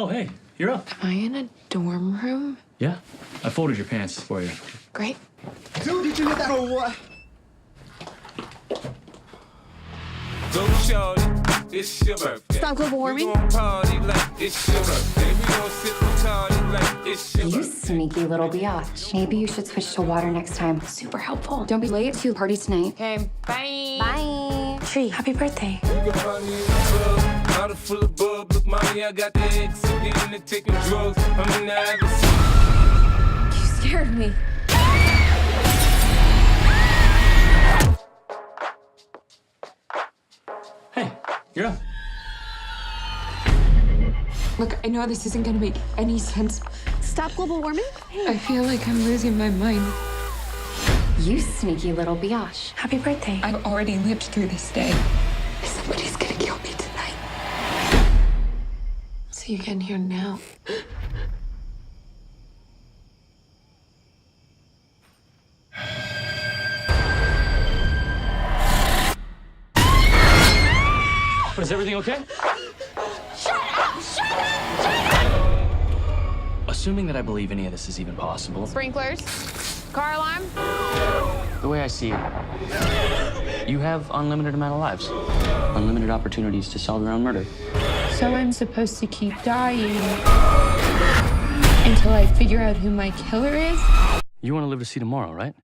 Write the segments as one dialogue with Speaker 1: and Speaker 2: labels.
Speaker 1: Oh, hey, you're up.
Speaker 2: Am I in a dorm room?
Speaker 1: Yeah, I folded your pants for you.
Speaker 2: Great.
Speaker 3: Dude, did you get that or what?
Speaker 4: Go shorty, it's your birthday.
Speaker 2: Stop global warming.
Speaker 4: We gon' party like it's your birthday. We gon' sip Bacardi like it's your
Speaker 5: You
Speaker 4: birthday.
Speaker 5: sneaky little biatch. Maybe you should switch to water next time. Super helpful. Don't be late to your party tonight.
Speaker 2: Okay, bye.
Speaker 5: Bye. Tree, happy birthday.
Speaker 4: You can find me in the club, bottle full of bub. Look, mommy, I got the X, getting to taking drugs. I'm in the habit.
Speaker 2: You scared me.
Speaker 1: Hey, you're up.
Speaker 2: Look, I know this isn't gonna make any sense.
Speaker 5: Stop global warming?
Speaker 2: I feel like I'm losing my mind.
Speaker 5: You sneaky little biatch. Happy birthday.
Speaker 2: I've already lived through this day. Somebody's gonna kill me tonight. So you get in here now.
Speaker 1: But is everything okay? Assuming that I believe any of this is even possible,
Speaker 6: Sprinklers, car alarm.
Speaker 1: the way I see it, you have unlimited amount of lives, unlimited opportunities to solve your own murder.
Speaker 6: So I'm supposed to keep dying until I figure out who my killer is?
Speaker 1: You want to live to see tomorrow, right?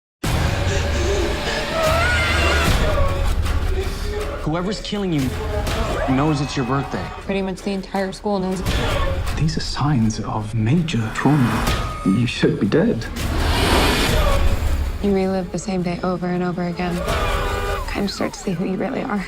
Speaker 1: Whoever's killing you knows it's your birthday.
Speaker 2: Pretty much the entire school knows.
Speaker 7: These are signs of major trauma. You should be dead.
Speaker 2: You relive the same day over and over again. Kind of start to see who you really are.